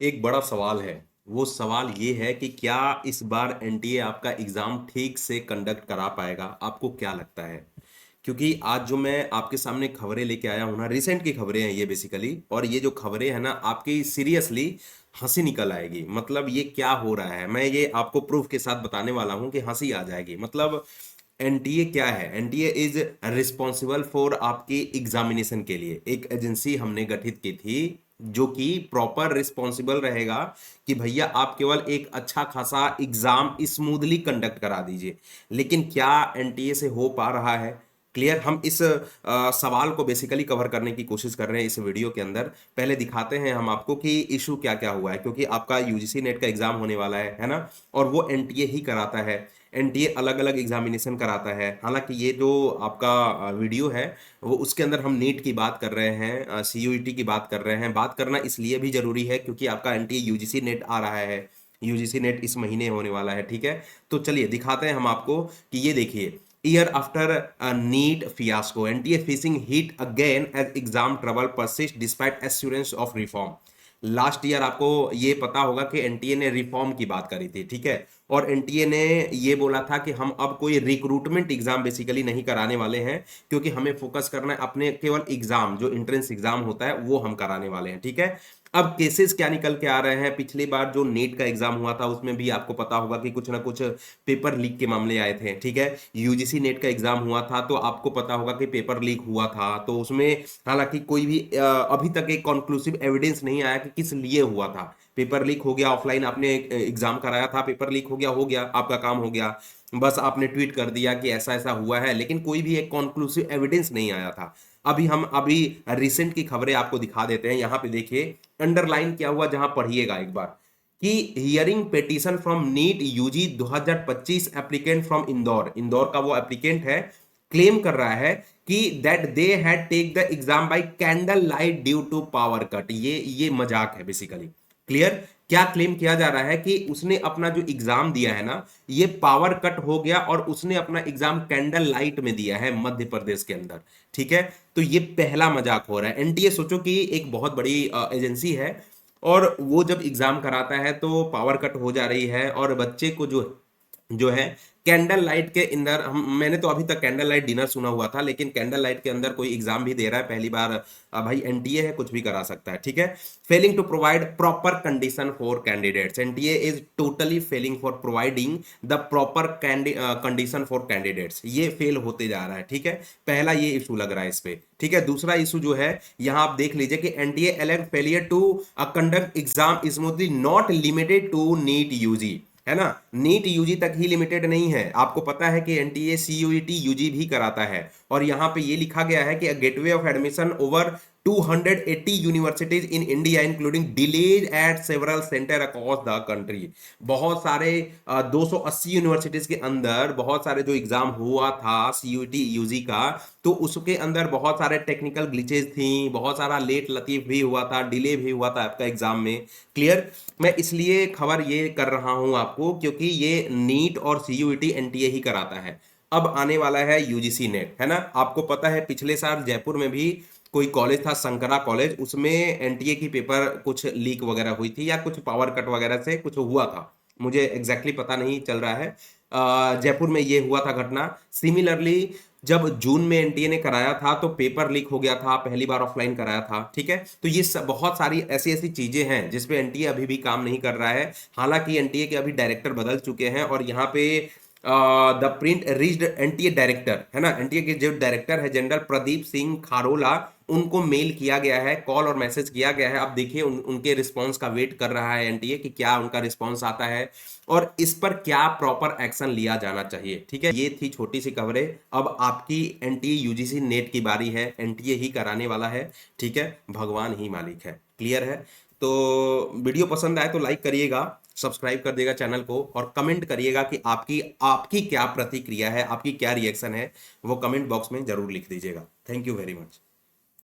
एक बड़ा सवाल है। वो सवाल ये है कि क्या इस बार एनटीए आपका एग्जाम ठीक से कंडक्ट करा पाएगा? आपको क्या लगता है? क्योंकि आज जो मैं आपके सामने खबरें लेके आया हूं ना, रिसेंट की खबरें हैं ये बेसिकली, और ये जो खबरें हैं ना, आपकी सीरियसली हंसी निकल आएगी। मतलब ये क्या हो रहा है, मैं ये आपको प्रूफ के साथ बताने वाला हूं कि हंसी आ जाएगी। मतलब एनटीए क्या है? एनटीए इज रिस्पॉन्सिबल फॉर आपकी एग्जामिनेशन के लिए एक एजेंसी हमने गठित की थी, जो कि प्रॉपर रिस्पॉन्सिबल रहेगा कि भैया आप केवल एक अच्छा खासा एग्जाम स्मूथली कंडक्ट करा दीजिए। लेकिन क्या एनटीए से हो पा रहा है? क्लियर। हम इस सवाल को बेसिकली कवर करने की कोशिश कर रहे हैं इस वीडियो के अंदर। पहले दिखाते हैं हम आपको कि इशू क्या क्या हुआ है, क्योंकि आपका यूजीसी नेट का एग्जाम होने वाला है ना, और वो एनटीए ही कराता है। एनटीए अलग अलग एग्जामिनेशन कराता है। हालांकि ये जो आपका वीडियो है वो उसके अंदर हम नीट की बात कर रहे हैं, सीयूईटी की बात कर रहे हैं। बात करना इसलिए भी जरूरी है क्योंकि आपका एनटीए यूजीसी नेट आ रहा है। यूजीसी नेट इस महीने होने वाला है, ठीक है। तो चलिए दिखाते हैं हम आपको कि ये देखिए, year after NEET fiasco NTA facing heat again as exam trouble persist despite assurance of reform. Last year आपको ये पता होगा कि एनटीए ने रिफॉर्म की बात करी थी, ठीक है। और एनटीए ने ये बोला था कि हम अब कोई रिक्रूटमेंट एग्जाम बेसिकली नहीं कराने वाले हैं, क्योंकि हमें फोकस करना है अपने केवल एग्जाम, जो एंट्रेंस एग्जाम होता है वो हम कराने वाले हैं, ठीक है। अब केसेस क्या निकल के आ रहे हैं? पिछली बार जो नीट का एग्जाम हुआ था उसमें भी आपको पता होगा कि कुछ ना कुछ पेपर लीक के मामले आए थे, ठीक है। यूजीसी नेट का एग्जाम हुआ था तो आपको पता होगा कि पेपर लीक हुआ था, तो उसमें हालांकि कोई भी अभी तक एक कंक्लूसिव एविडेंस नहीं आया कि किस लिए हुआ था। पेपर लीक हो गया, ऑफलाइन आपने एग्जाम कराया था, पेपर लीक हो गया, आपका काम हो गया। बस आपने ट्वीट कर दिया कि ऐसा ऐसा हुआ है, लेकिन कोई भी एक कॉन्क्लूसिव एविडेंस नहीं आया था। अभी रिसेंट की खबरें आपको दिखा देते हैं। यहां पे देखिए अंडरलाइन क्या हुआ, जहां पढ़िएगा एक बार, कि hearing petition from NEET UG 2025 applicant from Indore. Indore का वो एप्लीकेंट है, क्लेम कर रहा है कि that they had take the exam by candle light due to power cut. ये मजाक है बेसिकली। क्लियर। क्या क्लेम किया जा रहा है कि उसने अपना जो एग्जाम दिया है ना, ये पावर कट हो गया और उसने अपना एग्जाम कैंडल लाइट में दिया है मध्य प्रदेश के अंदर, ठीक है। तो ये पहला मजाक हो रहा है। एनटीए सोचो कि एक बहुत बड़ी एजेंसी है, और वो जब एग्जाम कराता है तो पावर कट हो जा रही है, और बच्चे को जो जो है कैंडल लाइट के अंदर, हम मैंने तो अभी तक कैंडल लाइट डिनर सुना हुआ था, लेकिन कैंडल लाइट के अंदर कोई एग्जाम भी दे रहा है पहली बार। भाई एनटीए है, कुछ भी करा सकता है, ठीक है। Failing to provide proper condition for candidates. NTA is totally failing for providing the proper condition for candidates. ये फेल होते जा रहा है, ठीक है। पहला ये इशू लग रहा है इस पे, ठीक है। दूसरा इशू जो है, यहां आप देख लीजिए कि NTA elect failure to conduct exam smoothly not limited to NEET UG, है ना। नीट यूजी तक ही लिमिटेड नहीं है, आपको पता है कि एनटीए सीयूईटी यूजी भी कराता है। और यहां पे ये लिखा गया है कि gateway of admission over 280 universities in India including delays eight several centre across the country. बहुत सारे 280 यूनिवर्सिटीज के अंदर बहुत सारे जो एग्जाम हुआ था सीयूईटी यूजी का, तो उसके अंदर बहुत सारे टेक्निकल ग्लिचेज थी, बहुत सारा लेट लतीफ भी हुआ था, डिले भी हुआ था आपका एग्जाम में। क्लियर। मैं इसलिए खबर ये कर रहा हूं आपको क्योंकि ये नीट और सीयूईटी एनटीए ही कराता है। अब आने वाला है यूजीसी नेट, है ना। आपको पता है पिछले साल जयपुर में भी कोई कॉलेज था, शंकरा कॉलेज, उसमें एनटीए की पेपर कुछ लीक वगैरह हुई थी, या कुछ पावर कट वगैरह से कुछ हुआ था, मुझे एग्जैक्टली पता नहीं चल रहा है। जयपुर में ये हुआ था घटना। सिमिलरली जब जून में एनटीए ने कराया था तो पेपर लीक हो गया था, पहली बार ऑफलाइन कराया था, ठीक है। तो ये बहुत सारी ऐसी ऐसी चीजें हैं जिसपे एनटीए अभी भी काम नहीं कर रहा है। हालांकि एनटीए के अभी डायरेक्टर बदल चुके हैं, और यहाँ पे the print reached NTA director, है ना, एनटीए के जो डायरेक्टर है जनरल प्रदीप सिंह खारोला, उनको मेल किया गया है, कॉल और मैसेज किया गया है। अब देखिए उनके रिस्पांस का वेट कर रहा है एनटीए कि क्या उनका रिस्पांस आता है और इस पर क्या प्रॉपर एक्शन लिया जाना चाहिए, ठीक है। ये थी छोटी सी खबरें। अब आपकी एनटीए यूजीसी नेट की बारी है, एनटीए ही कराने वाला है, ठीक है। भगवान ही मालिक है। क्लियर है। तो वीडियो पसंद आए तो लाइक करिएगा, सब्सक्राइब कर देगा चैनल को, और कमेंट करिएगा कि आपकी आपकी क्या प्रतिक्रिया है, आपकी क्या रिएक्शन है, वो कमेंट बॉक्स में जरूर लिख दीजिएगा। Thank you very much.